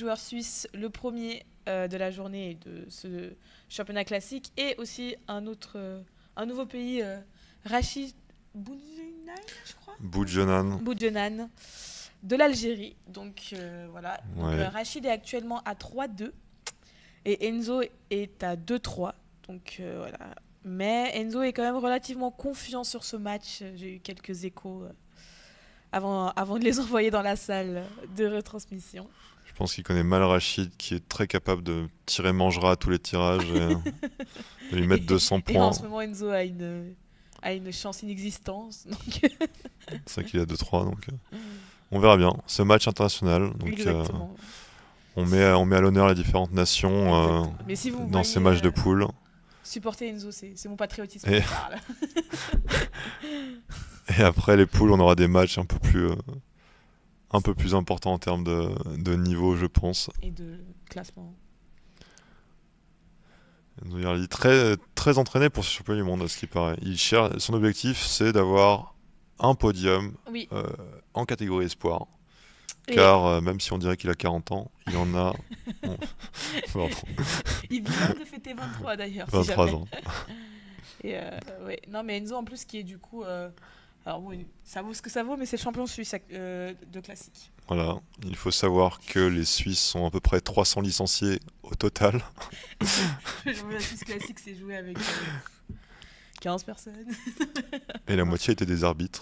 joueur suisse, le premier de la journée de ce championnat classique, et aussi un nouveau pays, Rachid Boudjennan, je crois. Boudjennan, de l'Algérie. Donc voilà. Donc, Ouais. Rachid est actuellement à 3-2 et Enzo est à 2-3. Donc voilà. Mais Enzo est quand même relativement confiant sur ce match. J'ai eu quelques échos avant de les envoyer dans la salle de retransmission. Je pense qu'il connaît mal Rachid, qui est très capable de tirer Mangera à tous les tirages et de lui mettre 200 Et points. en ce moment, Enzo a une chance inexistante. Donc C'est vrai qu'il a 2-3, donc on verra bien. Ce match international, donc exactement. on met à l'honneur les différentes nations Exactement. Mais si vous dans ces matchs de poule. Supporter Enzo, c'est mon patriotisme Et- qui parle. Et après les poules, on aura des matchs un peu plus importants en termes de niveau, je pense. Et de classement. Enzo Yarli, très, très entraîné pour ce championnat du monde, à ce qui paraît. Son objectif, c'est d'avoir un podium Oui. en catégorie espoir. Et Car même si on dirait qu'il a 40 ans, il en a pardon, il vient de fêter 23 d'ailleurs. Si 23 jamais. ans. Et ouais. Non, mais Enzo en plus qui est du coup. Alors bon, ça vaut ce que ça vaut, mais c'est champion suisse de classique. Voilà, il faut savoir que les Suisses sont à peu près 300 licenciés au total. La Suisse classique, c'est joué avec 15 personnes. Et la moitié étaient des arbitres.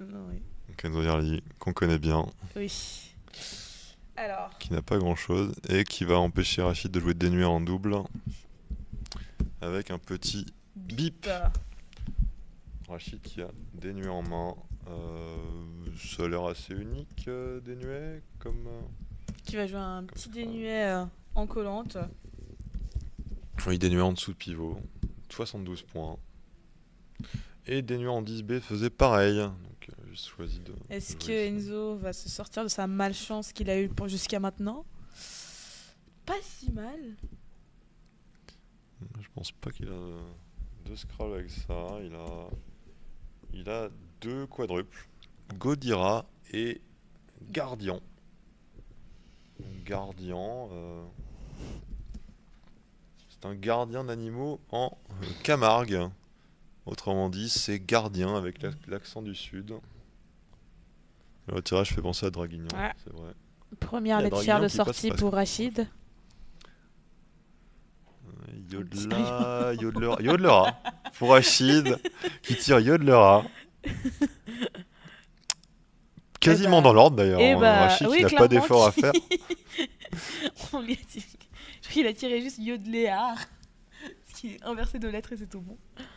Non, oui. Donc Enzo Yarli, qu'on connaît bien, Oui. Alors. qui n'a pas grand chose, et qui va empêcher Rachid de jouer dénué en double. Avec un petit bip. Rachid qui a dénué en main. Ça a l'air assez unique, dénué, comme... Qui va jouer un petit dénuet en collante. Oui, dénué en dessous de pivot. 72 points. Et dénué en 10B faisait pareil. Donc j'ai choisi de... Est-ce de que jouer ici. Enzo va se sortir de sa malchance qu'il a eue jusqu'à maintenant? Pas si mal. Je pense pas qu'il a deux Scrabble avec ça. Il a deux quadruples. Godira et Gardien. Gardien... c'est un gardien d'animaux en Camargue. Autrement dit, c'est gardien avec l'accent du sud. Le tirage fait penser à Draguignan, Ouais. c'est vrai. Première Il y a laitière de Draguignan qui passe sortie presque. pour Rachid. Yodela, Yodelera. Pour Rachid, qui tire Yodelera. Quasiment dans l'ordre d'ailleurs. Rachid oui, qui n'a pas clairement, d'effort à faire. On lui a dit... Je crois qu'il a tiré juste Yodeléar. Ce qui est inversé de lettres et c'est tout bon.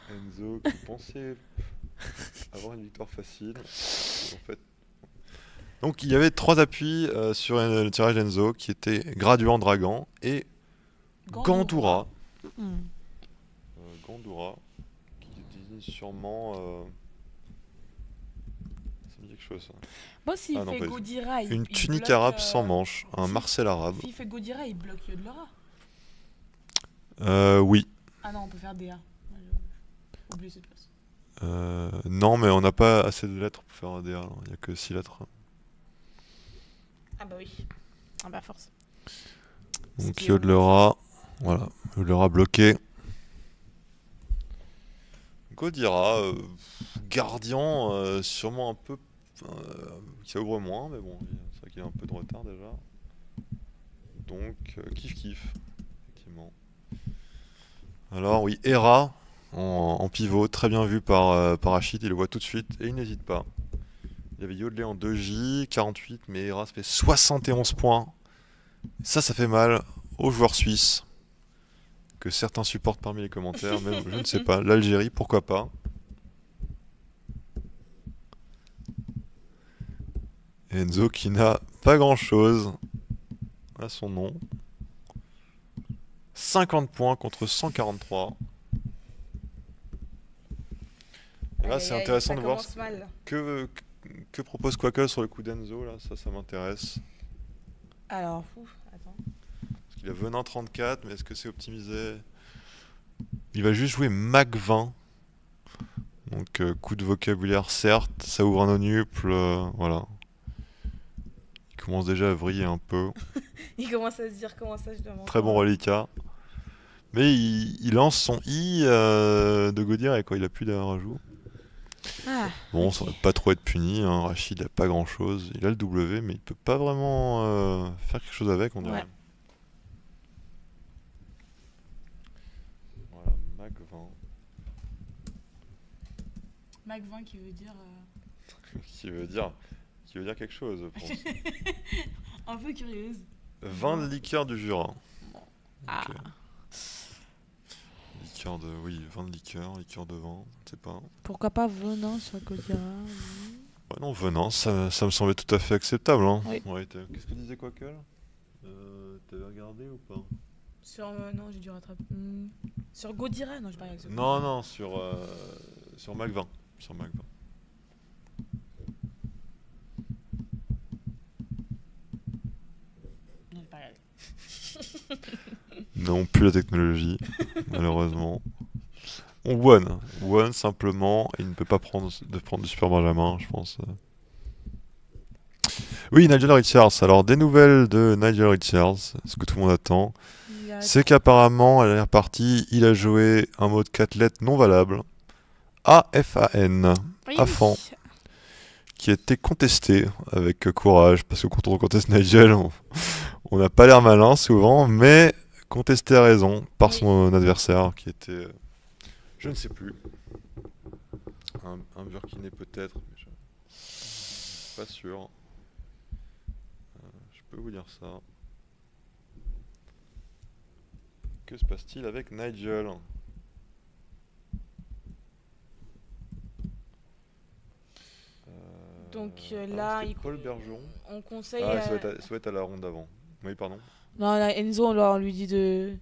Enzo qui pensait avoir une victoire facile. En fait... Donc il y avait 3 appuis sur le tirage d'Enzo qui étaient Graduant Dragan et Gandoura. Gandoura qui désigne sûrement... ça me dit quelque chose ça. Bon, s'il Ah non, fait pas du tout. Godira, Une il tunique bloque, arabe sans manche, un Marcel arabe. S'il fait Godira, il bloque Yodelera. Oui. Ah non, on peut faire DA. Oublie cette place. Non, mais on n'a pas assez de lettres pour faire un DA. Il n'y a que 6 lettres. Ah bah oui. Ah bah force. Donc C'était Yodelera, voilà, Yodelera bloqué. Godira, gardien, sûrement un peu... ça ouvre moins, mais bon, c'est vrai qu'il a un peu de retard déjà. Donc, kiff-kiff, effectivement. Alors oui, Hera, en pivot, très bien vu par Rachid, il le voit tout de suite, et il n'hésite pas. Il y avait Yodelé en 2J, 48, mais Hera se fait 71 points. Ça fait mal aux joueurs suisses, que certains supportent parmi les commentaires, mais je ne sais pas. L'Algérie, pourquoi pas. Enzo qui n'a pas grand-chose à son nom. 50 points contre 143. Et là, c'est intéressant de voir que propose Quackle sur le coup d'Enzo. Là, ça m'intéresse. Alors, attends. Parce qu'il a Venin 34, mais est-ce que c'est optimisé? Il va juste jouer Mac 20. Donc, coup de vocabulaire, certes. Ça ouvre un onuple, voilà. commence déjà à vriller un peu. Il commence à se dire comment ça je dois m'en Très bon reliquat. Mais il lance son I de Godire, quoi. Il a plus d'ajout. Ah, bon, ok. ça va pas trop être puni. Hein. Rachid il a pas grand chose. Il a le W, mais il peut pas vraiment faire quelque chose avec, on dirait. Ouais. Voilà, Mac 20. Mac 20 qui veut dire. Qui veut dire quelque chose, je pense. Un peu curieuse. Vin de liqueur du Jura. Ah. Ok. Vin de liqueur de vin, je sais pas. Pourquoi pas Venin sur Godira Ouais, non, Venin, ça me semblait tout à fait acceptable. Hein. Oui. Ouais, qu'est-ce que disait Quackle T'avais regardé ou pas? Non, j'ai dû rattraper. Sur Godira. Non, je parle avec Non, sur Mac 20. Sur Mac 20. Non, j'ai pas regardé. Non, plus la technologie, malheureusement. On one simplement, et il ne peut pas prendre du Super Benjamin, je pense. Oui, Nigel Richards. Alors, des nouvelles de Nigel Richards, ce que tout le monde attend, c'est qu'apparemment, à la dernière partie, il a joué un mot de 4 lettres non valable, AFAN, Oui. AFAN, qui a été contesté avec courage, parce que quand on conteste Nigel, on n'a pas l'air malin souvent, mais contesté à raison par son adversaire, qui était, je ne sais plus, un Burkinais peut-être, mais je suis pas sûr. Je peux vous dire ça. Que se passe-t-il avec Nigel? Donc là, Paul Bergeron. On conseille. Ça va être à la ronde d'avant. Oui, pardon. Non, là, Enzo, on lui dit de.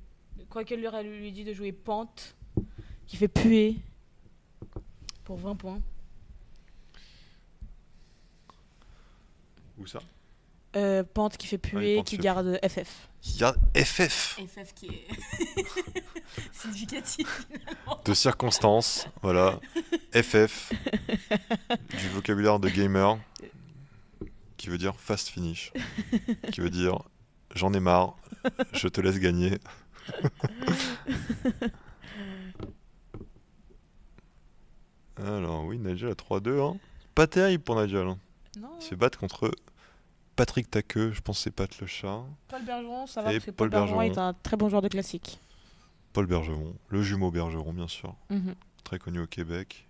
Quoi qu'elle lui dit de jouer Pente, qui fait puer, pour 20 points. Où ça? Pente qui fait puer, Pente qui fait garde FF. Qui garde FF. FF qui est significatif finalement. De circonstance, voilà. FF. Du vocabulaire de gamer. Qui veut dire fast finish. Qui veut dire j'en ai marre, je te laisse gagner. Alors oui, Nigel à 3-2. Hein. Pas terrible pour Nigel. Hein. Non. Il se fait battre contre Patrick Taqueux, je pense que c'est Pat le chat. Paul Bergeron, ça va, Et parce que Paul Bergeron est un très bon joueur de classique. Paul Bergeron, le jumeau Bergeron bien sûr. Mhm. Très connu au Québec.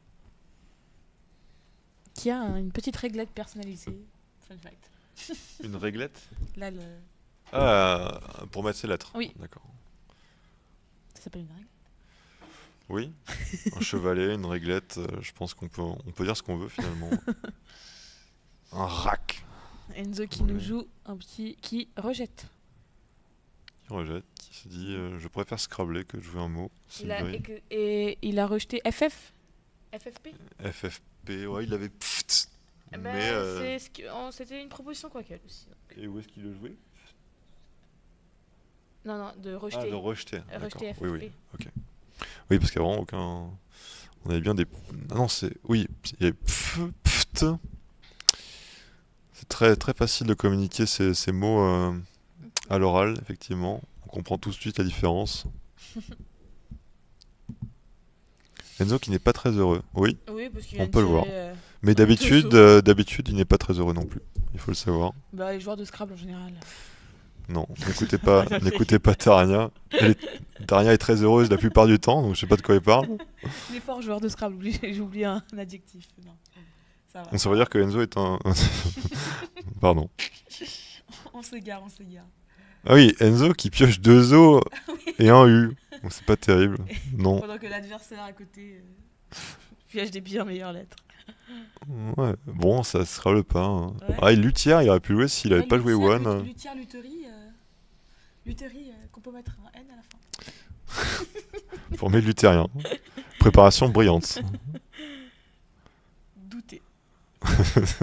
Qui a une petite réglette personnalisée. Fun fact. Une réglette? Là, Ah, pour mettre ses lettres. Oui. D'accord. Ça s'appelle une règle. Oui, un chevalet, une réglette, je pense qu'on peut dire ce qu'on veut finalement. Un rack. Enzo qui nous joue un petit qui rejette. Qui rejette, qui se dit je préfère scrabler que de jouer un mot. Et il a rejeté FF FFP FFP, ouais, il avait pfft. Mais c'était une proposition quoi qu'elle aussi. Donc. Et où est-ce qu'il le jouait? Non, de rejeter. Ah, de rejeter. Rejeter FFP. Oui, ok. Oui, parce qu'il n'y a vraiment aucun. On avait bien des. Ah non, c'est. Oui, il y avait pft. C'est très, très facile de communiquer ces mots à l'oral, effectivement. On comprend tout de suite la différence. Enzo qui n'est pas très heureux. Oui, parce qu'il on peut le voir. Mais d'habitude, il n'est pas très heureux non plus. Il faut le savoir. Bah, les joueurs de Scrabble en général. Non, n'écoutez pas Tarania. Tarania est très heureuse la plupart du temps, donc je sais pas de quoi il parle. Il est fort joueur de Scrabble, j'ai oublié un adjectif. Non, ça va. Ça veut dire que Enzo est un... Pardon. On s'égare. Ah oui, Enzo qui pioche 2 O et un U. Donc c'est pas terrible. Non. Pendant que l'adversaire à côté pioche des bien meilleures lettres. Ouais, bon, ça sera le pas. Hein. Ouais. Ah, et Luthier, il aurait pu jouer s'il avait pas joué One. Lutherie, qu'on peut mettre un N à la fin. Formé luthérien. Préparation brillante. Douté.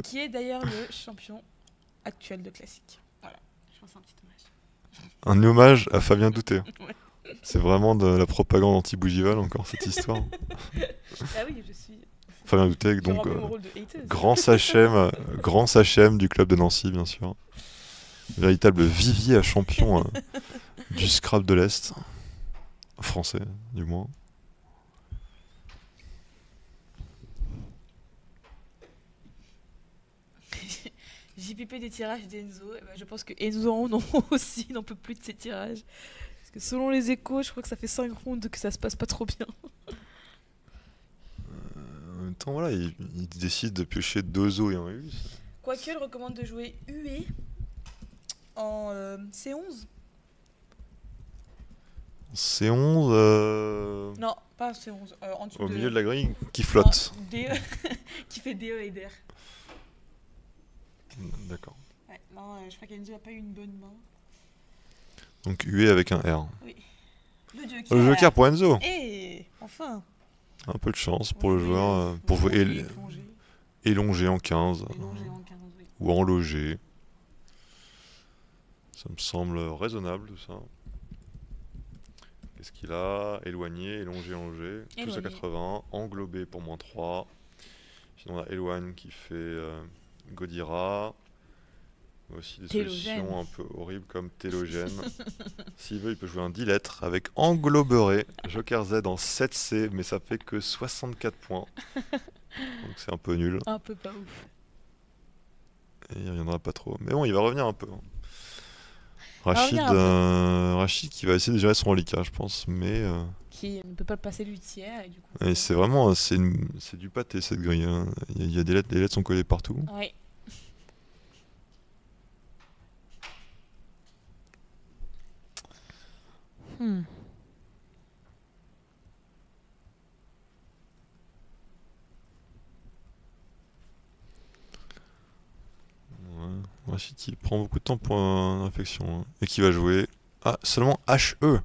Qui est d'ailleurs le champion actuel de classique. Voilà, je pense un petit hommage. Un hommage à Fabien Douté. Ouais. C'est vraiment de la propagande anti-Bougival encore cette histoire. Ah oui, je suis. Fabien Douté, donc mon rôle de hateuse. grand sachem du club de Nancy, bien sûr. Véritable vivier à champion du Scrabble de l'Est. Français, du moins. JPP des tirages d'Enzo. Eh ben, je pense que Enzo aussi n'en peut plus de ses tirages. Parce que selon les échos, je crois que ça fait 5 rounds que ça se passe pas trop bien. En même temps, voilà, il décide de piocher 2 os et un U. Quoique, il recommande de jouer UE en C11. C11 Non, pas C11. En dessous au milieu de la grille qui flotte. Non, DE, qui fait DE et DR. D'accord. Ouais, non, je crois qu'Enzo n'a pas eu une bonne main. Donc UE avec un R. Oui. Le Joker pour Enzo. Et enfin. Un peu de chance pour le joueur pour jouer élongé en 15. Élongé en 15, oui. Ou enlogé. Ça me semble raisonnable tout ça. Qu'est-ce qu'il a? Éloigné, élongé, élongé. Tous à 80. Englobé pour -3. Sinon on a Éloigne qui fait Godira. Aussi des solutions un peu horribles comme Télogène. S'il veut, il peut jouer un 10 lettres avec Engloberé. Joker Z en 7C, mais ça fait que 64 points. Donc c'est un peu nul. Un peu pas ouf. Et il reviendra pas trop. Mais bon, il va revenir un peu. Rachid qui va essayer de gérer son reliquat, je pense. Mais qui ne peut pas passer du tiers. Et du coup, et c'est vraiment c'est du pâté cette grille. Hein. Il y a des lettres, les lettres sont collées partout. Oui. Rachid qui prend beaucoup de temps pour l'infection. Et qui va jouer seulement HE.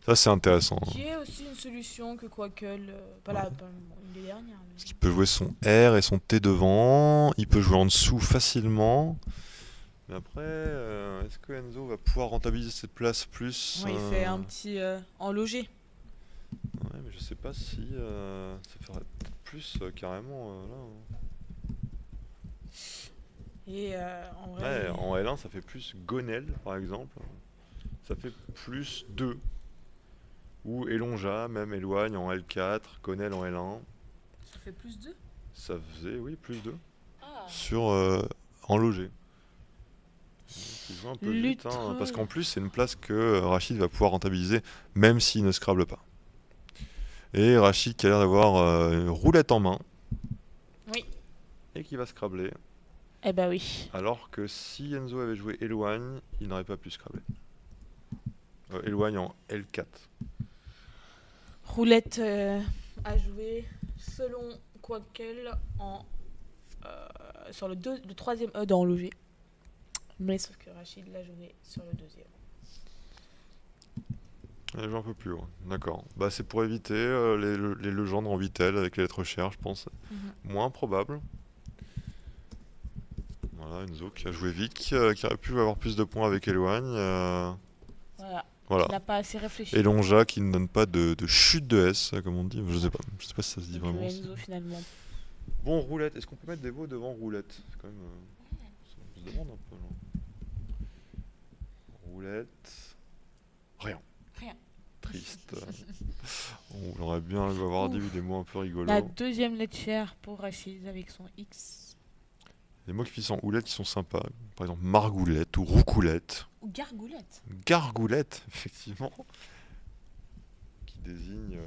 Ça c'est intéressant. Qui est aussi une solution que Quackle, une des dernières. Mais... Parce qu'il peut jouer son R et son T devant. Il peut jouer en dessous facilement. Mais après, est-ce que Enzo va pouvoir rentabiliser cette place plus il fait un petit enlogé. Ouais, mais je sais pas si ça ferait plus carrément là. Et en vrai. Ouais, en L1, ça fait plus Gonel par exemple. Ça fait plus 2. Ou Elonja, même Éloigne en L4, Gonel en L1. Ça fait plus 2 ? Ça faisait, oui, plus 2. Sur enlogé. Il joue un peu vite, hein, parce qu'en plus c'est une place que Rachid va pouvoir rentabiliser même s'il ne scrable pas. Et Rachid qui a l'air d'avoir une roulette en main. Oui. Et qui va scrabler. Eh ben oui. Alors que si Enzo avait joué Éloigne, il n'aurait pas pu scrabler. Éloigne en L4. Roulette à jouer selon Quackle sur le troisième E d'enlogé. Mais sauf que Rachid l'a joué sur le deuxième. Elle joue un peu plus haut, d'accord. Bah, c'est pour éviter les légendes en Vitel avec les lettres chères, je pense. Moins probable. Voilà, Enzo qui a joué Vic, qui aurait pu avoir plus de points avec Éloigne. Voilà. Il n'a pas assez réfléchi. Et Lonja qui ne donne pas de chute de S, comme on dit. Je sais pas si ça se dit vraiment. Enzo finalement. Bon, roulette. Est-ce qu'on peut mettre des veaux devant roulette? C'est quand même. Ça se demande un peu là. Roulette. Rien. Triste. On aurait bien avoir des mots un peu rigolos. La deuxième lettre chère pour Rachid avec son X. Des mots qui finissent en oulette qui sont sympas. Par exemple, margoulette ou roucoulette. Ou gargoulette. Gargoulette, effectivement. Qui désigne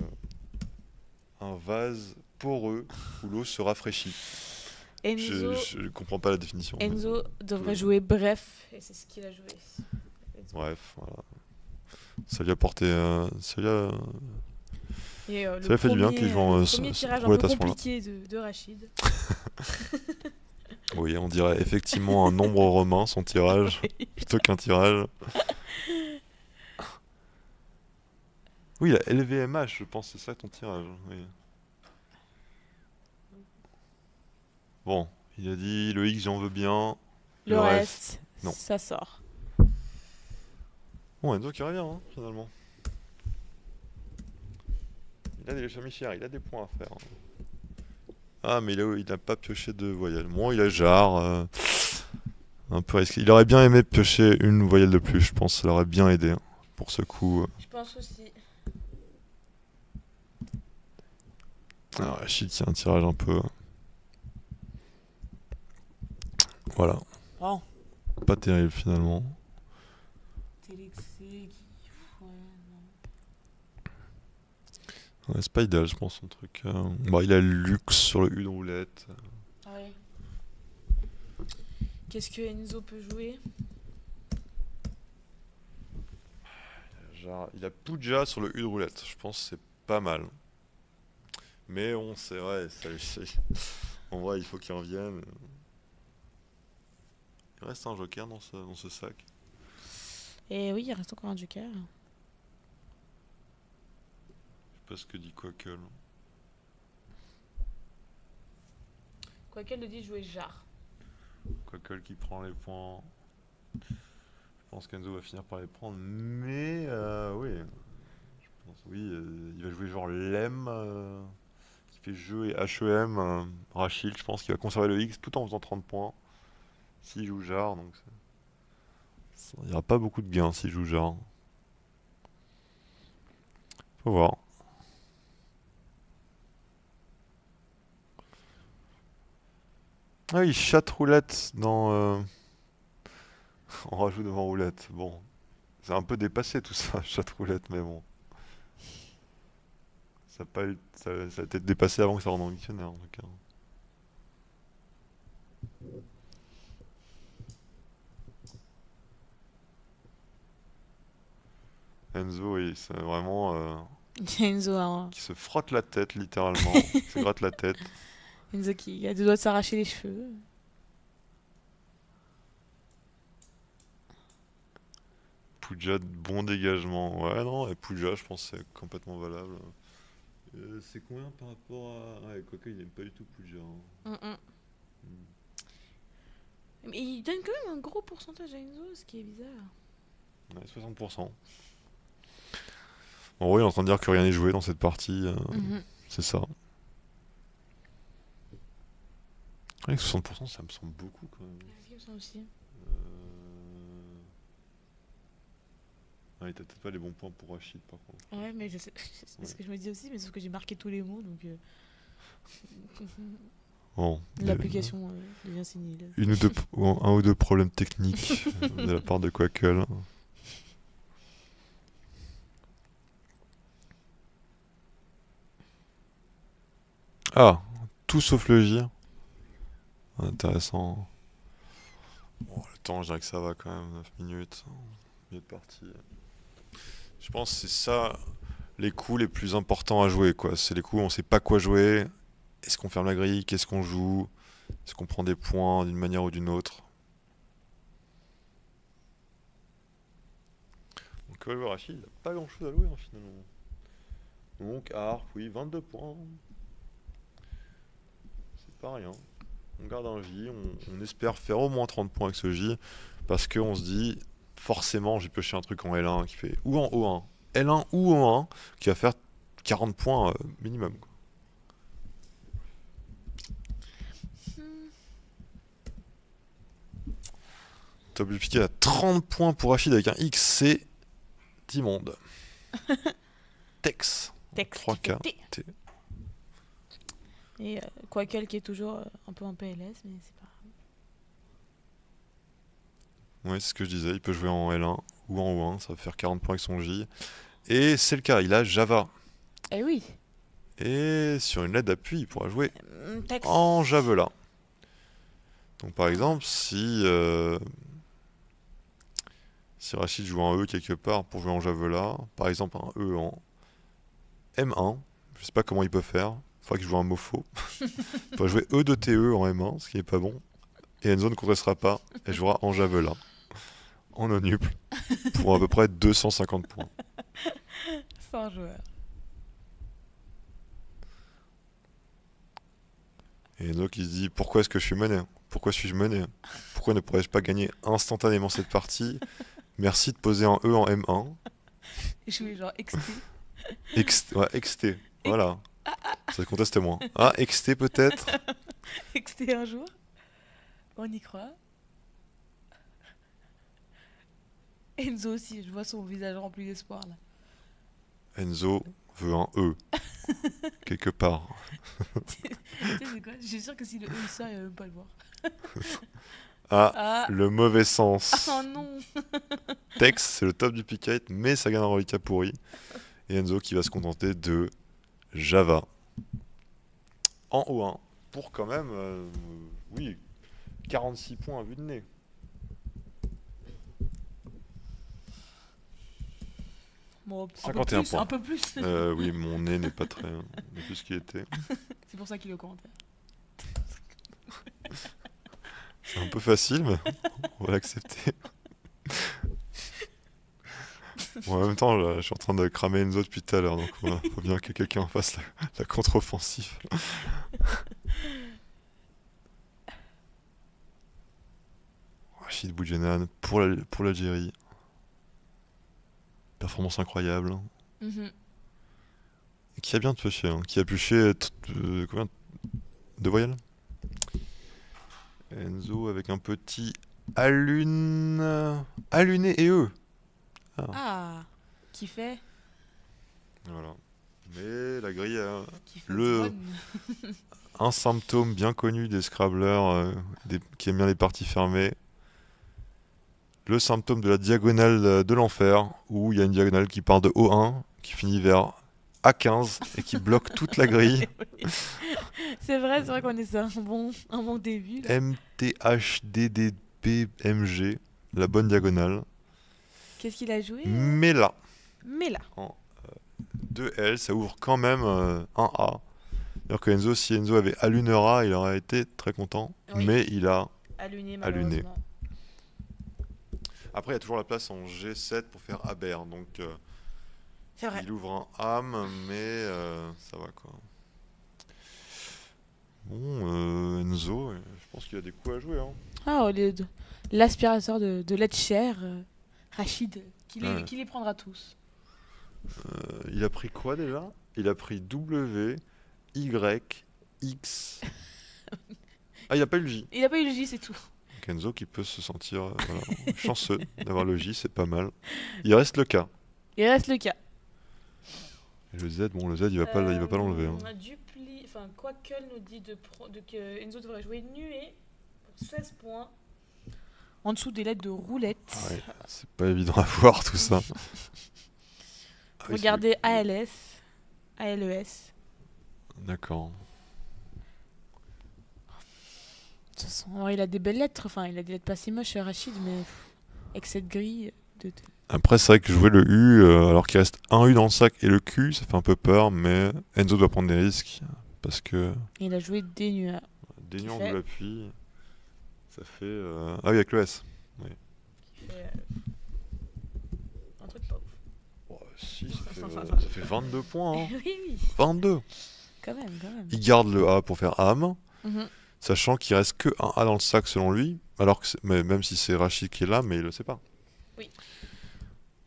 un vase poreux où l'eau se rafraîchit. Enzo, je comprends pas la définition. Enzo devrait jouer bref, et c'est ce qu'il a joué. Bref, voilà. Ça lui a porté. Ça lui a fait du bien qu'il joue en premier tirage un peu compliqué de Rachid. Oui, on dirait effectivement un nombre romain, son tirage, plutôt qu'un tirage. Oui, la LVMH, je pense, c'est ça ton tirage. Oui. Bon, il a dit le X, j'en veux bien. Le reste, non. Ça sort. Bon, Enzo qui revient, hein, finalement. Il a des chamichères, il a des points à faire. Ah, mais il a pas pioché de voyelles. Bon, il a jarre. Un peu risqué. Il aurait bien aimé piocher une voyelle de plus, je pense. Ça l'aurait bien aidé pour ce coup. Je pense aussi. Alors, Rachid qui a un tirage un peu. Voilà. Oh. Pas terrible finalement. Ouais, c'est pas idéal, je pense, son truc. Bah, il a le luxe sur le U de roulette. Oui. Qu'est-ce que Enzo peut jouer? Genre, il a Puja sur le U de roulette. Je pense que c'est pas mal. Mais on sait, ouais, en vrai, il faut qu'il revienne. Il reste un joker dans ce sac. Et oui, il reste encore un joker. Je sais pas ce que dit Quackle. Quackle nous dit jouer Jar. Quackle qui prend les points. Je pense qu'Enzo va finir par les prendre. Mais oui. Je pense, oui, il va jouer genre Lem. Qui fait jeu et HEM. Rachid, je pense qu'il va conserver le X tout en faisant 30 points. S'il joue Jar, donc il n'y aura pas beaucoup de gains s'il joue Jar. Faut voir. Ah oui, chat roulette dans. On rajoute devant roulette. Bon, c'est un peu dépassé tout ça, chat roulette, mais bon. Ça a été dépassé avant que ça rentre dans le dictionnaire en tout cas. Enzo, oui, c'est vraiment. Enzo, hein. Qui se frotte la tête littéralement. Qui se gratte la tête. Enzo qui a deux doigts de s'arracher les cheveux. Puja, bon dégagement. Ouais, non, et Puja, je pense que c'est complètement valable. C'est combien par rapport à. Ouais, quoique, il n'aime pas du tout Puja. Mais il donne quand même un gros pourcentage à Enzo, ce qui est bizarre. Ouais, 60%. En gros, il est en train de dire que rien n'est joué dans cette partie. C'est ça. Ouais, 60%, ça me semble beaucoup quand même. Ça aussi. Ah, il t'a peut-être pas les bons points pour Rachid par contre. Ouais, mais je sais, c'est ce que je me dis aussi, mais sauf que j'ai marqué tous les mots, donc bon, l'application devient sénile. Un ou deux problèmes techniques de la part de Quackle. Ah, tout sauf le gire. Intéressant. Bon, le temps, je dirais que ça va quand même, 9 minutes. Milieu de partie. Je pense que c'est ça, les coups les plus importants à jouer, quoi. C'est les coups où on sait pas quoi jouer. Est-ce qu'on ferme la grille? Qu'est-ce qu'on joue? Est-ce qu'on prend des points d'une manière ou d'une autre? Donc, Rachid, il n'a pas grand-chose à jouer, hein, finalement. Donc, Harp, oui, 22 points. C'est pas rien. On garde un J, on espère faire au moins 30 points avec ce J, parce qu'on se dit, forcément, j'ai pioché un truc en L1 qui fait, ou en O1, L1 ou O1, qui va faire 40 points minimum. Quoi. Top du piqué à 30 points pour Rachid avec un X, c'est immonde. Tex. 3K. T. Et Quackle qui est toujours un peu en PLS, mais c'est pas grave. Oui, c'est ce que je disais, il peut jouer en L1 ou en O1, ça va faire 40 points avec son J. Et c'est le cas, il a Java. Eh oui. Et sur une lettre d'appui, il pourra jouer en Javelin. Donc par exemple, si Rachid joue un E quelque part pour jouer en Javelin, par exemple un E en M1, je sais pas comment il peut faire, il faudra qu'il joue un mot faux. Il pourra jouer E de TE en M1, ce qui n'est pas bon. Et Enzo ne contestera pas, elle jouera en Javelin, en onuple, pour à peu près 250 points. Fort joueur. Et Enzo qui se dit, pourquoi est-ce que je suis mené? Pourquoi suis-je mené? Pourquoi ne pourrais-je pas gagner instantanément cette partie? Merci de poser un E en M1. Et jouer genre XT. Ouais, XT, voilà. Ça conteste moins. Ah, XT peut-être. XT un jour. On y croit. Enzo aussi, je vois son visage rempli d'espoir là. Enzo veut un E. Quelque part. Tu sais, c'est quoi? Je suis sûr que si le E il sort, il va même pas le voir. Le mauvais sens. Oh non. Tex, c'est le top du pick-up, mais ça gagne un reliquat pourri. Et Enzo qui va se contenter de Java. En O1. Pour quand même, 46 points à vue de nez. Bon, 51 points. Un peu plus. Oui, mon nez n'est pas très... n'est plus ce qu'il était. C'est pour ça qu'il est au commentaire. C'est un peu facile, mais on va l'accepter. Bon, en même temps, là, je suis en train de cramer Enzo depuis tout à l'heure, donc il faut bien que quelqu'un fasse la contre-offensive. Rachid Boujedjan pour l'Algérie. Performance incroyable. Et qui a bien pêché, hein. Qui a pêché combien de voyelles? Enzo avec un petit alluné et E. Qui fait? Voilà. Mais la grille a le un symptôme bien connu des scrabblers qui aiment bien les parties fermées. Le symptôme de la diagonale de l'enfer, où il y a une diagonale qui part de O1, qui finit vers A15 et qui bloque toute la grille. C'est vrai qu'on est sur un bon début. Là. MTHDDBMG, la bonne diagonale. Qu'est-ce qu'il a joué Mais là. En 2L, ça ouvre quand même un A. Alors que Enzo, si Enzo avait allunera, il aurait été très content. Oui. Mais il a alluné. Après, il y a toujours la place en G7 pour faire Aber. Donc, c'est vrai. Il ouvre un âme, mais ça va quoi. Bon, Enzo, je pense qu'il a des coups à jouer. Hein. L'aspirateur de Letcher, Rachid, qui les prendra tous. Il a pris quoi déjà? Il a pris W, Y, X. Il n'a pas eu le J. Il n'a pas eu le J, c'est tout. Enzo qui peut se sentir chanceux d'avoir le J, c'est pas mal. Il reste le K. Et le Z, il va pas l'enlever. On a Quackle nous dit que Enzo devrait jouer nuée pour 16 points. En dessous des lettres de roulette. Ouais, c'est pas évident à voir tout ça. Regardez ALES. D'accord. De toute façon, il a des belles lettres. Enfin, il a des lettres pas si moches, Rachid, mais avec cette grille. Après, c'est vrai que jouer le U, alors qu'il reste un U dans le sac et le Q, ça fait un peu peur, mais Enzo doit prendre des risques. Parce que. Il a joué Dénuant. Dénuant de l'appui. Ça fait. Ah oui, avec le S. Oui. Qui fait. Un truc pas ouf. Oh, si, ça fait 22 points. Hein. Oui. 22. Quand même. Il garde le A pour faire âme. Sachant qu'il reste que un A dans le sac selon lui. Alors que même si c'est Rachid qui est là, mais il le sait pas. Oui.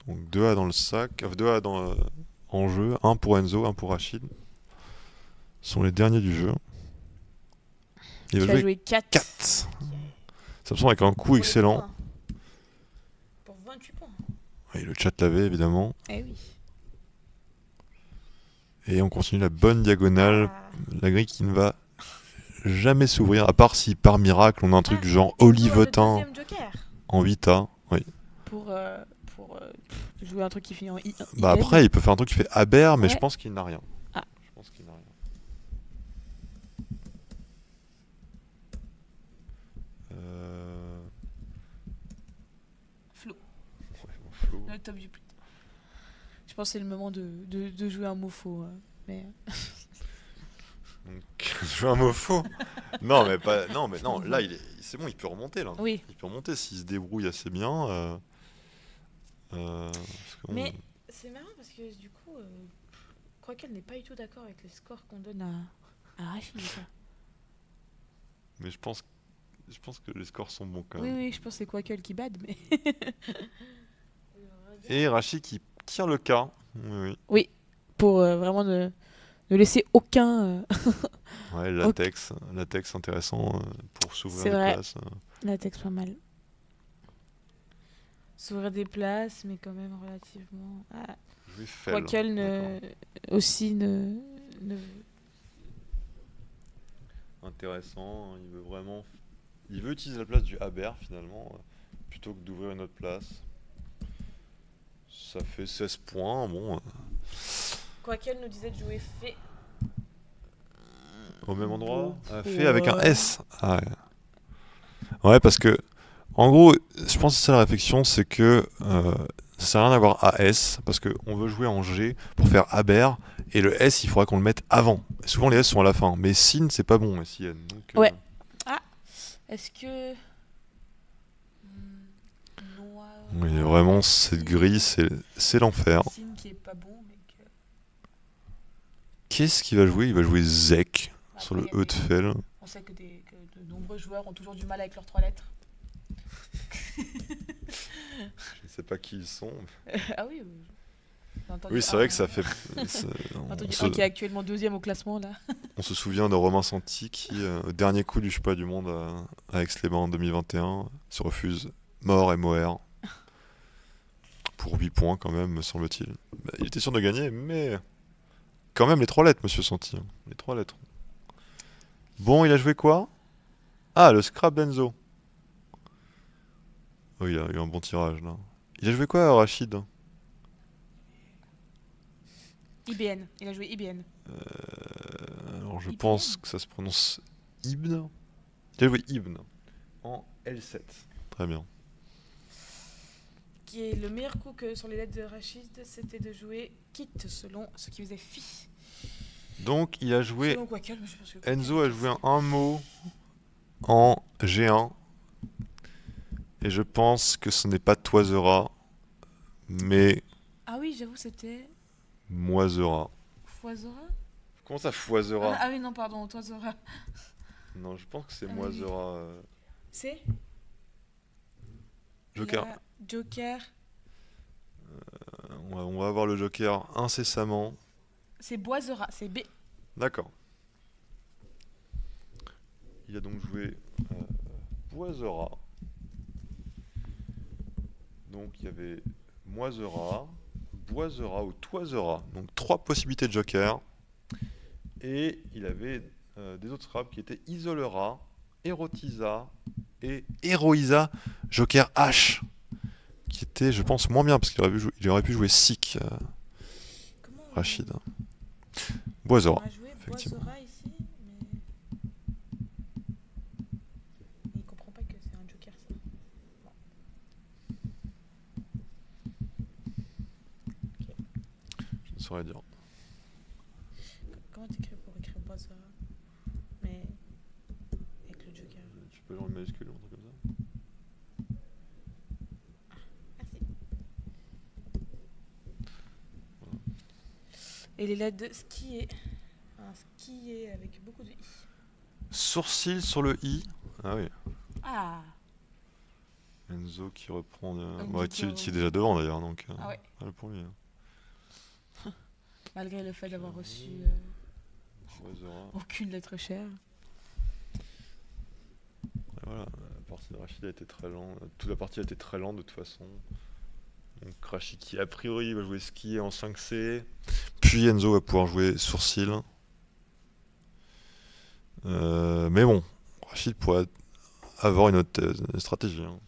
Donc 2 A dans le sac. 2 A en jeu. 1 pour Enzo, 1 pour Rachid. Ce sont les derniers du jeu. Il va jouer 4. Ça me semble avec un coup excellent. Pour 28 points. Et le chat l'avait évidemment. Eh oui. Et on continue la bonne diagonale. La grille qui ne va jamais s'ouvrir. À part si par miracle on a un truc genre olivetin en 8A. Oui. Pour jouer un truc qui finit en I. Après il peut faire un truc qui fait Aber, mais je pense qu'il n'a rien. Je pense qu'il n'a rien. Flo. Flo. Le top du plit. Je pense que c'est le moment de jouer un mot faux. Mais... Donc, jouer un mot faux. Non, mais non. Là, c'est bon, il peut remonter là. Oui. Il peut remonter s'il se débrouille assez bien. Mais c'est marrant parce que du coup, Quackle n'est pas du tout d'accord avec les scores qu'on donne à Rachid. Mais je pense que les scores sont bons quand même. Oui, je pense que c'est Quackle qui bade, mais. Et Rachid qui tire le cas. Oui, pour vraiment ne laisser aucun. Ouais, latex intéressant pour s'ouvrir les places. Latex pas mal. s'ouvrir des places, mais quand même relativement. Ah. Jouer Fell. Quoiqu'elle aussi ne. Intéressant, il veut utiliser la place du Haber finalement, plutôt que d'ouvrir une autre place. Ça fait 16 points, bon. Quoiqu'elle nous disait de jouer Fée. Au même endroit, Fée avec un S. Ah ouais, parce que, en gros, je pense que c'est ça la réflexion, c'est que ça sert à rien d'avoir AS, parce qu'on veut jouer en G pour faire Aber, et le S, il faudra qu'on le mette avant. Et souvent, les S sont à la fin, mais Sin, c'est pas bon, SIN. Donc, ouais. Ah, est-ce que... Oui, vraiment, cette grille, c'est l'enfer. Sin qui est pas bon, mais que... Qu'est-ce qu'il va jouer? Il va jouer Zek sur le E de Fell. On sait que de nombreux joueurs ont toujours du mal avec leurs 3 lettres. Je ne sais pas qui ils sont. Ah oui. Oui, c'est vrai que ça fait. Qui est actuellement 2e au classement là. On se souvient de Romain Santi qui, au dernier coup du Championnat du Monde à Aix-les-Bains en 2021, se refuse mort et moher. Pour 8 points quand même, me semble-t-il. Bah, il était sûr de gagner, mais quand même les 3 lettres, monsieur Santi. Les 3 lettres. Bon, il a joué quoi? Ah, le Scrap Benzo. Oh, il a eu un bon tirage là. Il a joué quoi, Rachid? IBN. Il a joué IBN. Alors je pense que ça se prononce Ibn. Il a joué Ibn en L7. Très bien. Qui est le meilleur coup que sur les lettres de Rachid, c'était de jouer Kit selon ce qui faisait Phi. Donc il a joué. Enzo a joué un mot en G1. Et je pense que ce n'est pas Toisera, mais. Ah oui, j'avoue, c'était. Moisera. Foisera? Comment ça, Foisera? Ah oui, non, pardon, Toisera. Non, je pense que c'est Moisera. C'est Joker. Joker. On va avoir le Joker incessamment. C'est Boisera, c'est B. D'accord. Il a donc joué Boisera. Donc il y avait Moisera, Boisera ou Toisera. Donc 3 possibilités de Joker. Et il avait des autres scraps qui étaient Isolera, Érotisa et Héroïsa, Joker H. Qui était, je pense, moins bien parce qu'il aurait pu jouer Sick, Rachid. Boisera, effectivement. Boisera ici, mais il comprend pas que c'est un Joker, ça. Bon. Okay. Je ne saurais dire. Comment t'écris pour écrire Boisera? Mais avec le Joker. Tu peux genre une majuscule ou un truc comme ça? Et les lettres de skier. Un skier avec beaucoup de i. Sourcil sur le i. Ah oui. Ah. Enzo qui reprend. Ouais, qui est déjà devant d'ailleurs, donc. Ah ouais. Le premier. Malgré le fait d'avoir reçu aucune lettre chère. Et voilà, la partie de Rachid a été très lente. Toute la partie a été très lente de toute façon. Donc Rachid qui a priori va jouer skier en 5C. Puis Enzo va pouvoir jouer sourcil. Mais bon, Rachid pourrait avoir une autre stratégie. Hein.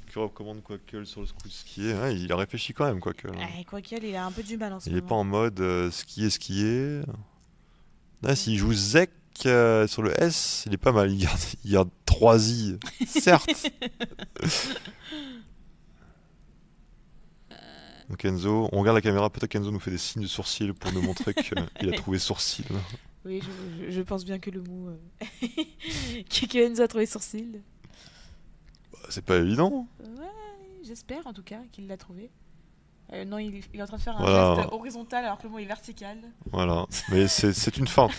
Qui recommande Quackle sur le coup de skier. Ouais, il a réfléchi quand même, Quackle. Quackle, il a un peu du mal en ce moment. Il n'est pas en mode skier. Là, s'il joue Zek sur le S, il est pas mal. Il garde 3 I, certes. Donc Enzo, on regarde la caméra, peut-être qu'Enzo nous fait des signes de sourcil pour nous montrer qu'il a trouvé sourcil. Oui, je pense bien que le mot que Enzo a trouvé sourcil. Bah, c'est pas évident. Ouais, j'espère en tout cas qu'il l'a trouvé. Non, il est en train de faire un geste horizontal alors que le mot est vertical. Voilà, mais c'est une feinte.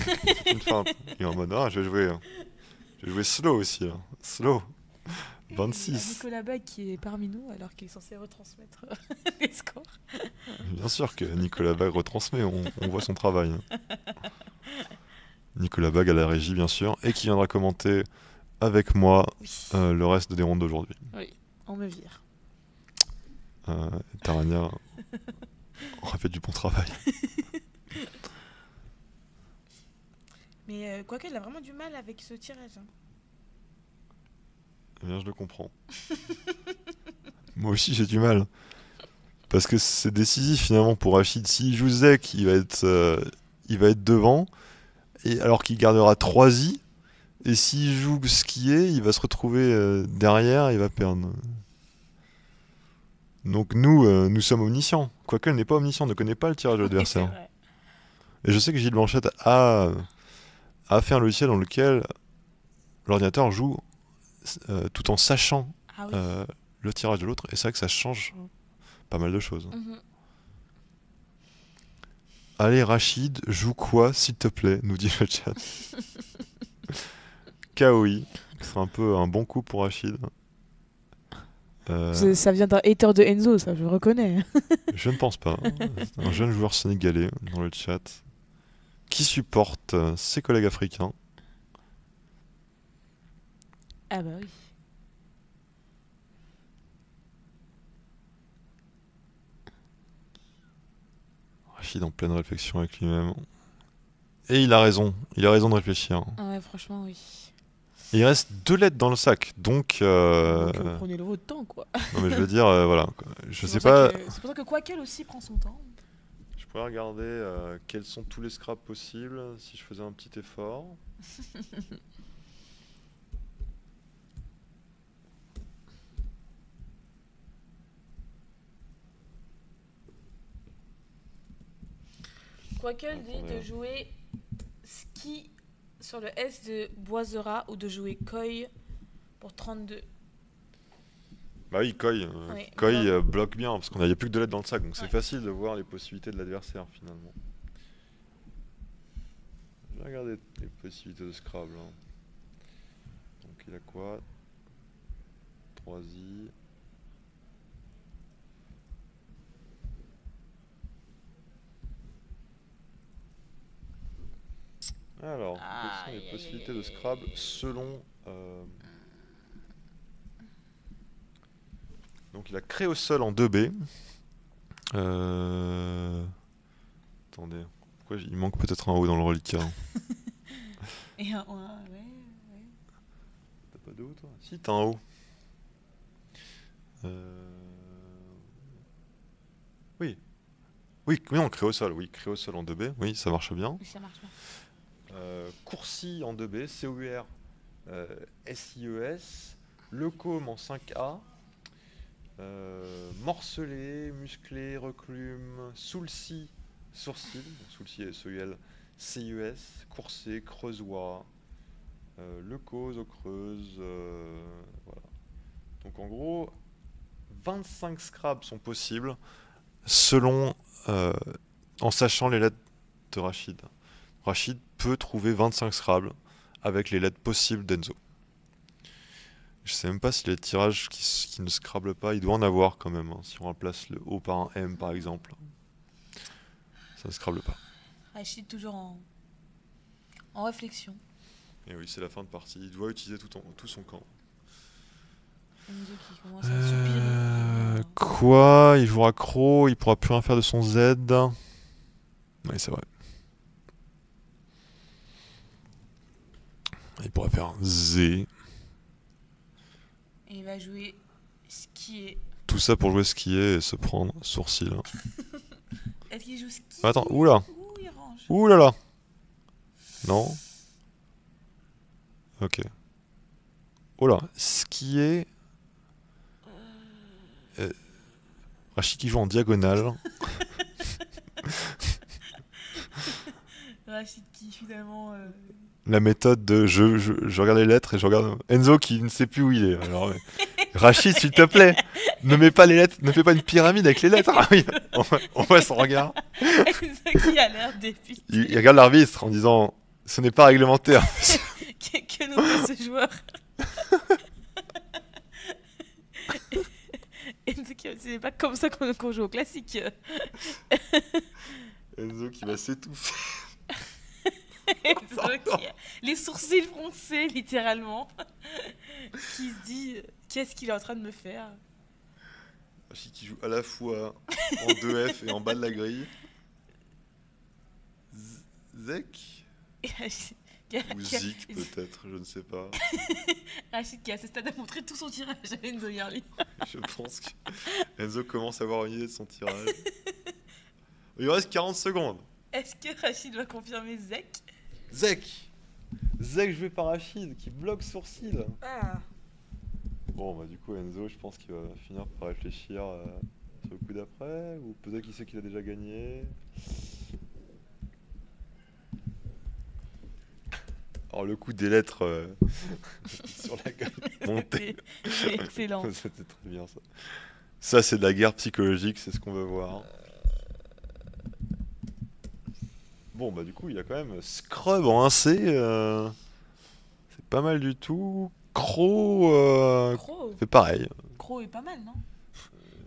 C'est une feinte. Il est en mode, je vais jouer slow aussi. Là. Slow. 26. Nicolas Bag qui est parmi nous alors qu'il est censé retransmettre les scores. Bien sûr que Nicolas Bag retransmet, on voit son travail. Nicolas Bag à la régie bien sûr, et qui viendra commenter avec moi le reste des rondes d'aujourd'hui. Oui, on me vire. Tarania aura fait du bon travail. Mais quoique, elle a vraiment du mal avec ce tirage. Hein. Eh bien, je le comprends. Moi aussi, j'ai du mal. Parce que c'est décisif, finalement, pour Rachid. S'il joue Zek, il va être devant, et alors qu'il gardera 3 I. Et s'il joue skier, il va se retrouver derrière et il va perdre. Donc nous sommes omniscients. Quoique elle n'est pas omnisciente, ne connaît pas le tirage de l'adversaire. Oui, et je sais que Gilles Blanchette a fait un logiciel dans lequel l'ordinateur joue tout en sachant le tirage de l'autre. Et c'est vrai que ça change pas mal de choses. Allez Rachid, joue quoi s'il te plaît, nous dit le chat. Kaoi, c'est un peu un bon coup pour Rachid. Ça vient d'un hater de Enzo, ça, je le reconnais. Je ne pense pas. C'est un jeune joueur sénégalais dans le chat qui supporte ses collègues africains. Ah bah oui. Rachid en pleine réflexion avec lui-même. Et il a raison de réfléchir. Ah ouais, franchement, oui. Il reste 2 lettres dans le sac, donc... prenez le votre temps, quoi. Non mais je veux dire, voilà. Je sais pas... C'est pour ça que Quakel aussi prend son temps. Je pourrais regarder quels sont tous les scraps possibles, si je faisais un petit effort. Quakel dit de jouer ski sur le S de Boisera ou de jouer Koi pour 32. Bah oui, Koi, Oui, Koi bloque bien, parce qu'il n'y a plus que 2 lettres dans le sac, donc c'est facile de voir les possibilités de l'adversaire finalement. Je vais regarder les possibilités de Scrabble. Hein. Donc il a quoi? 3i. Alors, quelles sont les possibilités de Scrabble selon... Donc il a Créosol en 2B. Attendez, pourquoi il manque peut-être un O dans le reliquat. Et un O, ouais. T'as pas de O toi? Si, t'as un O. Oui. Oui, non, Créosol, oui, Créosol en 2B, oui, ça marche bien. Oui, ça marche bien. Coursi en 2B, C-O-U-R, S-I-E-S, Lecaume en 5A, Morcelé, Musclé, Reclume, Soulcy, Sourcil, Soulcy S-E-U-L, C-U-S, Coursé, Creusois, Lecause, aux Creuses, voilà. Donc en gros, 25 scrabs sont possibles selon, en sachant les lettres de Rachid. Rachid peut trouver 25 Scrabble avec les lettres possibles d'Enzo. Je sais même pas si les tirages qui ne Scrabble pas, il doit en avoir quand même. Hein, si on remplace le O par un M par exemple. Ça ne Scrabble pas. Rachid toujours en réflexion. Et oui, c'est la fin de partie. Il doit utiliser tout son camp. Enzo qui commence à soupirer. Quoi? Il jouera Croc, il pourra plus rien faire de son Z. Oui, c'est vrai. Il pourrait faire Z. Et il va jouer skier. Tout ça pour jouer skier et se prendre sourcil. Est-ce qu'il joue ski? Attends, oula. Ouh, il range. Ouh là là. Non. Ok. Oh là, skier. Rachid qui joue en diagonale. Rachid qui finalement... La méthode de je regarde les lettres et je regarde Enzo qui ne sait plus où il est. Alors, Rachid, s'il te plaît, ne mets pas les lettres, ne fais pas une pyramide avec les lettres. Ah oui, on voit son regard. Enzo qui a l'air dépité. Il regarde l'arbitre en disant ce n'est pas réglementaire. que nous fait ce joueur? Enzo qui c'est pas comme ça qu'on joue au classique. Enzo qui va s'étouffer. Enzo qui a les sourcils froncés littéralement. Qui se dit qu'est-ce qu'il est en train de me faire? Rachid qui joue à la fois en 2F et en bas de la grille. Zek ou Zik peut-être, je ne sais pas. Rachid qui à ce stade a montré tout son tirage à Enzo Yarli. Je pense que Enzo commence à avoir une idée de son tirage. Il reste 40 secondes. Est-ce que Rachid va confirmer Zek? Zek joué par Rachid qui bloque sourcil. Ah. Bon bah du coup Enzo je pense qu'il va finir par réfléchir sur le coup d'après, ou peut-être qu'il sait qu'il a déjà gagné. Alors le coup des lettres sur la gueule montée. C'est excellent. C'était très bien ça. Ça c'est de la guerre psychologique, c'est ce qu'on veut voir. Bon bah du coup il a quand même Scrub en 1C. C'est pas mal du tout. Crow c'est pareil. Crow est pas mal, non?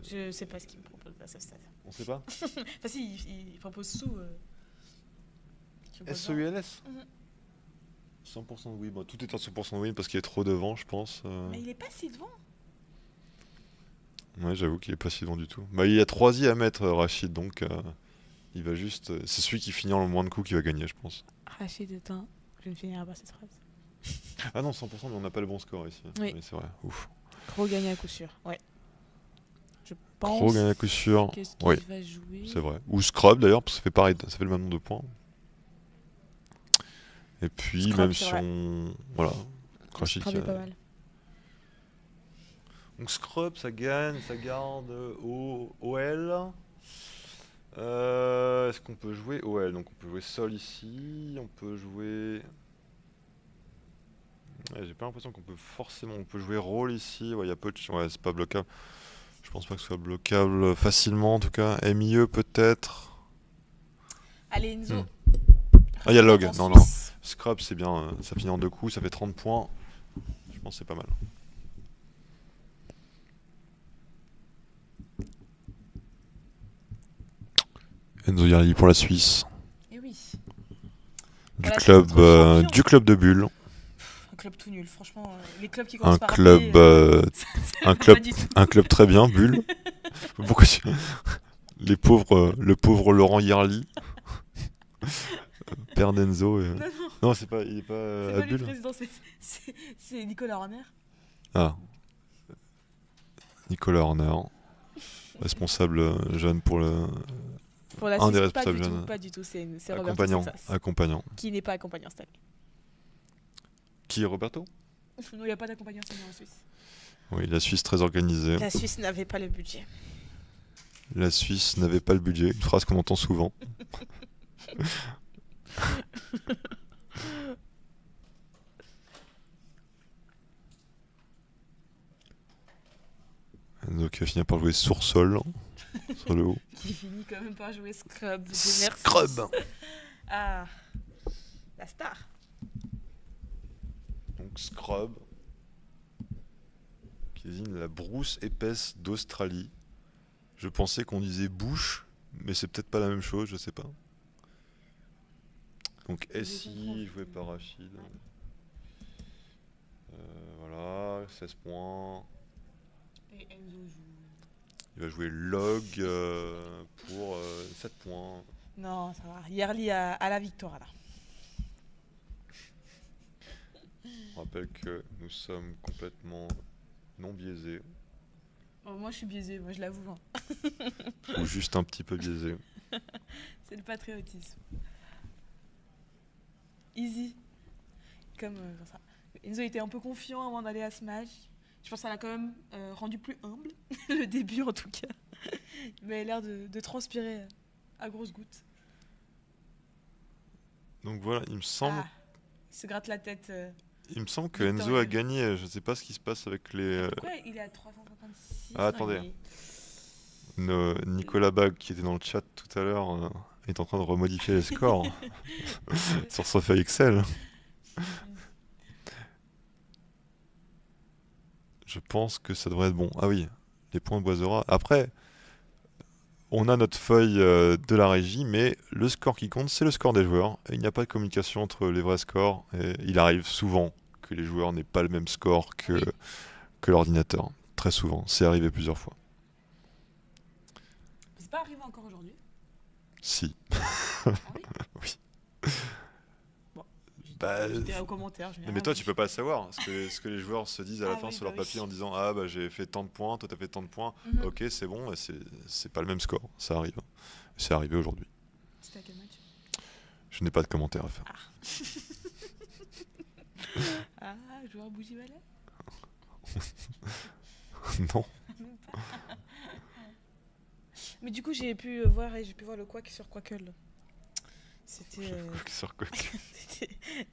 Je sais pas ce qu'il me propose à ce stade. On sait pas. Enfin si, il propose sous. SEULS 100% de win. Bon, tout est en 100% de win parce qu'il est trop devant, je pense. Mais il est pas si devant. Ouais, j'avoue qu'il est pas si devant du tout. Bah, il y a 3 i à mettre, Rachid, donc il va juste. C'est celui qui finit en le moins de coups qui va gagner, je pense. Rachid est un. Je ne finirai pas cette phrase. Ah non, 100%, mais on n'a pas le bon score ici. Oui. Mais c'est vrai, ouf. Crow gagne à coup sûr, ouais. Je pense. Crow gagne à coup sûr. Qu'est-ce qu'il oui, va jouer? c'est vrai. Ou Scrub d'ailleurs, parce que ça fait pareil, ça fait le même nombre de points. Et puis, Scrub, même si on. Voilà. Rachid Scrub est pas mal. Donc Scrub, ça gagne, ça garde OL. Est-ce qu'on peut jouer OL? Donc on peut jouer Sol ici, on peut jouer... Ouais, j'ai pas l'impression qu'on peut forcément... On peut jouer Roll ici, ouais, y a peu de... Ouais, c'est pas bloquable. Je pense pas que ce soit bloquable facilement en tout cas. MIE peut-être. Allez Enzo. Ah, il y a Log, non. Scrub c'est bien, ça finit en 2 coups, ça fait 30 points. Je pense que c'est pas mal. Enzo Yarli pour la Suisse. Et oui. Du club de Bulle. Un club tout nul, franchement. Les clubs qui commencent par un club très bien, Bulle. Pourquoi le pauvre Laurent Yarli. Père d'Enzo. Non, c'est pas, il est pas à Bulle. C'est pas le président, c'est Nicolas Horner. Ah. Nicolas Horner. Responsable jeune pour le... Pour la Suisse, pas du tout, c'est accompagnant. Qui n'est pas accompagnant cette année. Qui est Roberto? Non, il n'y a pas d'accompagnant cette année en Suisse. Oui, la Suisse très organisée. La Suisse n'avait pas le budget. La Suisse n'avait pas le budget, une phrase qu'on entend souvent. Donc il va finir par jouer Sour-Sol sur le haut. Qui finit quand même par jouer Scrub. Scrub. Ah, la star. Donc Scrub, qui désigne la brousse épaisse d'Australie. Je pensais qu'on disait bouche, mais c'est peut-être pas la même chose, je sais pas. Donc SI, joué par Rachid. Voilà, 16 points. Et Enzo joue. Il va jouer Log pour 7 points. Non, ça va. Yarli à la victoire là. On rappelle que nous sommes complètement non biaisés. Oh, moi je suis biaisé, moi je l'avoue. Ou juste un petit peu biaisé. C'est le patriotisme. Easy. Comme ça. Enzo était un peu confiant avant d'aller à Smash. Je pense que ça l'a quand même rendu plus humble, le début en tout cas. Il avait l'air de transpirer à grosses gouttes. Donc voilà, il me semble... Ah, il se gratte la tête. Il me semble que Enzo a gagné. Je ne sais pas ce qui se passe avec les... Pourquoi il est à 356? Ah, attendez. Nicolas Bag, qui était dans le chat tout à l'heure, est en train de remodifier les scores sur sa feuille Excel. Je pense que ça devrait être bon. Ah oui, les points de Boisera. Après, on a notre feuille de la régie, mais le score qui compte, c'est le score des joueurs. Et il n'y a pas de communication entre les vrais scores. Et il arrive souvent que les joueurs n'aient pas le même score que l'ordinateur. Très souvent. C'est arrivé plusieurs fois. pas arrivé encore aujourd'hui. Si. Ah oui. Oui. Bon, Bah, je dirai aux commentaires. Je n'ai mais rien toi, vu. tu peux pas le savoir. Ce que les joueurs se disent à la fin Oui, sur leur bah oui. papier en disant ah bah j'ai fait tant de points, toi t'as fait tant de points. Mhm. Ok, c'est bon, et c'est pas le même score. Ça arrive. C'est arrivé aujourd'hui. C'était à quel match? Je n'ai pas de commentaires à faire. Ah, joueur bougie valet. Non. Mais du coup, j'ai pu voir le Quack sur Quackle. C'était. Sur quoi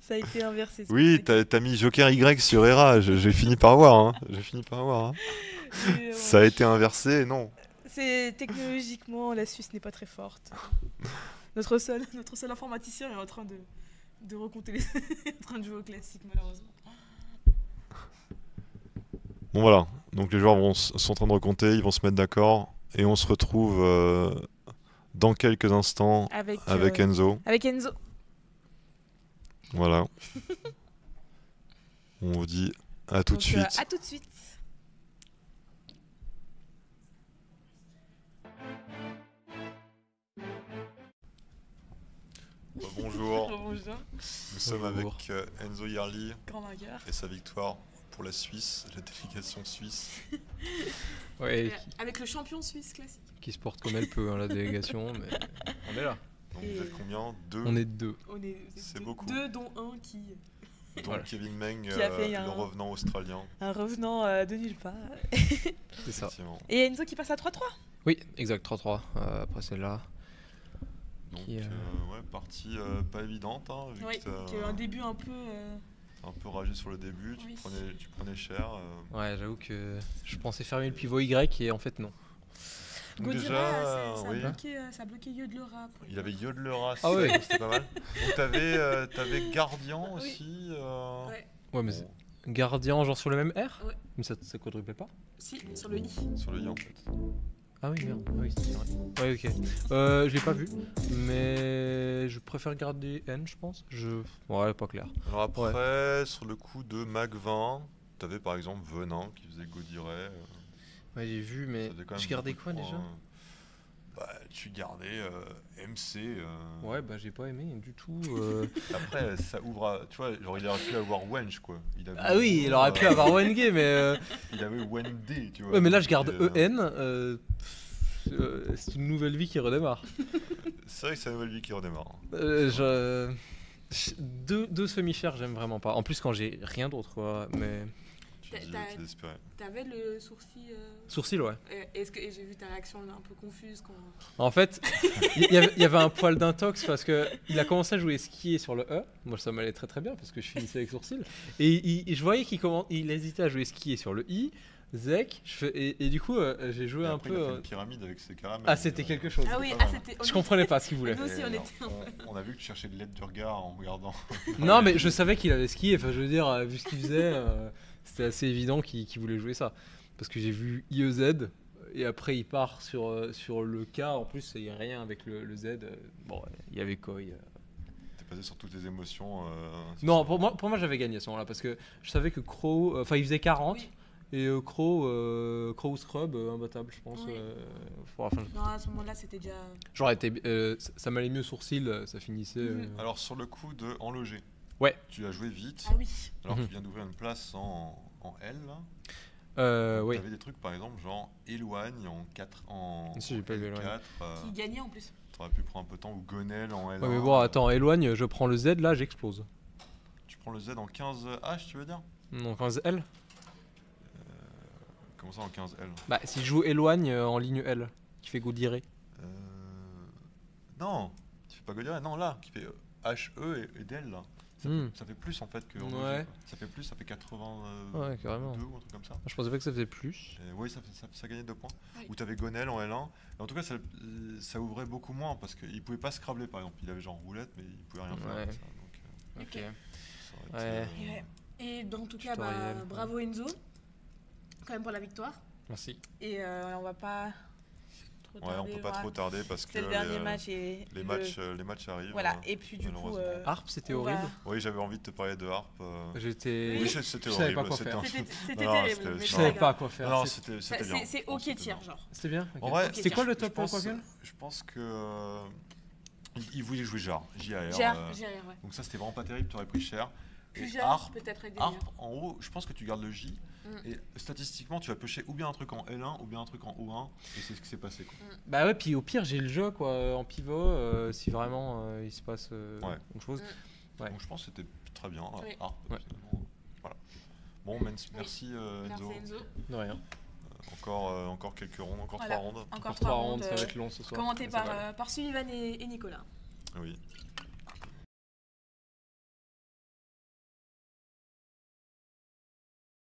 Ça a été inversé. Oui, t'as mis Joker Y sur Hera. J'ai fini par voir. Hein. J'ai fini par voir. Hein. Ça a été inversé, non. C'est technologiquement, la Suisse n'est pas très forte. Notre seul informaticien est en train de recompter les. en train de jouer au classique, malheureusement. Bon voilà. Donc les joueurs sont en train de recompter, ils vont se mettre d'accord. Et on se retrouve dans quelques instants avec Enzo. Avec Enzo. Voilà. On vous dit à tout de suite. À tout de suite. Bonjour. Bonjour. Nous sommes avec Enzo Yarli Grand vainqueur. et sa victoire pour la Suisse, la délégation suisse. Ouais, Avec le champion suisse classique. qui se porte comme elle peut, hein, la délégation, mais on est là. Donc vous êtes combien? Deux. On est deux. C'est beaucoup. Deux, dont un qui. Donc Voilà. Kevin Meng, Qui a fait le revenant australien. Un revenant de nulle part. C'est ça. Effectivement. Et Enzo qui passe à 3-3. Oui, exact, 3-3 après celle-là. Donc Qui, ouais, partie pas évidente. Hein, vu Oui, que t'as qui a eu un début un peu. un peu ragé sur le début, Oui. tu prenais cher. Ouais, j'avoue que je pensais fermer le pivot Y et en fait non. Donc Godira, déjà, ça, oui. ça a bloqué Yodelora. Il avait Yodelera, Ah ouais. c'était pas mal. Donc t'avais Guardian aussi. Ouais. Ouais, mais bon, gardien genre sur le même R. Ouais. Mais ça quadruplait pas. Si, sur le I. sur le i en fait. Ah oui, merde. Ah oui, c'est vrai. Ouais, ok. Je l'ai pas vu, mais je préfère garder N, je pense. Ouais, pas clair. Alors après, sur le coup de Mag 20, t'avais par exemple Venin qui faisait Godiray. Ouais, j'ai vu, mais Ça faisait quand même je gardais beaucoup quoi de déjà points. Bah, tu gardais MC. Ouais, bah j'ai pas aimé du tout. Après, ça ouvre à. Tu vois, genre il aurait pu avoir Wench quoi. Il avait Ah oui, il aurait pu avoir Wenge, mais. Il avait Wendy, tu vois. Ouais, mais là je garde Donc, EN. C'est une nouvelle vie qui redémarre. C'est vrai que c'est la nouvelle vie qui redémarre. Deux semi-chers, j'aime vraiment pas. En plus, quand j'ai rien d'autre, quoi. Mais. Tu dis, t'es désespéré. T'avais le sourcil. Sourcil, ouais. Et j'ai vu ta réaction un peu confuse quand. En fait, il y avait un poil d'intox parce que il a commencé à jouer skier sur le E. Moi, ça m'allait très très bien parce que je finissais avec sourcil. Et je voyais qu'il hésitait à jouer skier sur le I. Zek, et du coup, j'ai joué Et un après, peu. il a fait une pyramide avec ses caramels. Ah, c'était quelque chose. Ah oui, pas mal. c'était. Je comprenais pas ce qu'il voulait. Nous aussi, Et on alors, était. on a vu que tu cherchais de l'aide du regard en regardant. Non, mais je savais qu'il avait skié. Enfin, je veux dire, vu ce qu'il faisait, c'était assez évident qu'il voulait jouer ça. Parce que j'ai vu IEZ, et après il part sur le K. En plus, il n'y a rien avec le Z. Bon, il y avait Koi. T'es passé sur toutes tes émotions. Non, pour moi j'avais gagné à ce moment-là. Parce que je savais que Crow. Enfin, il faisait 40. Oui. Et Crow Scrub, imbattable, je pense. Oui. Pour la fin. Non, à ce moment-là, c'était déjà. Genre, ça m'allait mieux sourcil, ça finissait. Mhm. Alors, sur le coup de enloger. Ouais. Tu as joué vite. Ah oui. Alors, Mhm. tu viens d'ouvrir une place en L. Là. Oui. T'avais des trucs, par exemple, genre éloigne en 4. Si, j'ai pas vu éloigne. 4. Qui gagnait en plus. T'aurais pu prendre un peu de temps. Ou Gonel en L1. Ouais, mais bon, attends, éloigne, je prends le Z, là, j'explose. Tu prends le Z en 15H, tu veux dire? Non, 15L. Comment ça en 15L? Bah, si je joue éloigne en ligne L, qui fait Gaudiré. Non, tu fais pas Godiray, non, là, qui fait HE et DL, là. Ça fait plus en fait que. Ouais. Ça fait plus, ça fait 82 Ouais, carrément. ou un truc comme ça. Je pensais pas que ça faisait plus. Oui, ça gagnait 2 points. Oui. Ou t'avais Gonel en L1. Et en tout cas, ça ouvrait beaucoup moins parce qu'il pouvait pas scrabler par exemple. Il avait genre roulette, mais il pouvait rien faire Ouais. avec ça. Donc, Ok. ça aurait Ouais. été, Et en tout cas, Tutoriel, ouais. bravo Enzo. Quand même pour la victoire. Merci. Et on va pas trop Ouais, tarder. on peut pas trop tarder parce que c'est le dernier match et les matchs arrivent. Voilà, et puis du coup. Harp, c'était on horrible. Oui, j'avais envie de te parler de Harp. J'étais. Oui, c'était Je savais horrible. pas quoi faire. C'était Non, terrible. Je savais pas quoi faire. Non, c'était bien. C'est ok tiers, genre. C'était bien. En vrai, c'était quoi le top Quaken? Je pense que. Il voulait jouer JAR. JAR, ouais. Donc ça, c'était vraiment pas terrible, tu aurais pris cher. Plus Et jeune, Harp, peut-être avec des Harp, en haut, je pense que tu gardes le J. Et statistiquement, tu vas piocher ou bien un truc en L1 ou bien un truc en O1. Et c'est ce qui s'est passé. Quoi. Bah ouais, puis au pire, j'ai le jeu quoi, en pivot si vraiment il se passe quelque chose. Ouais. Donc je pense que c'était très bien. Oui. Harp, voilà. Bon, merci Enzo. De rien. Encore quelques rondes, encore 3 rondes. Encore 3 rondes, ça va être long ce soir. Commenté par Sullivan et Nicolas. Oui.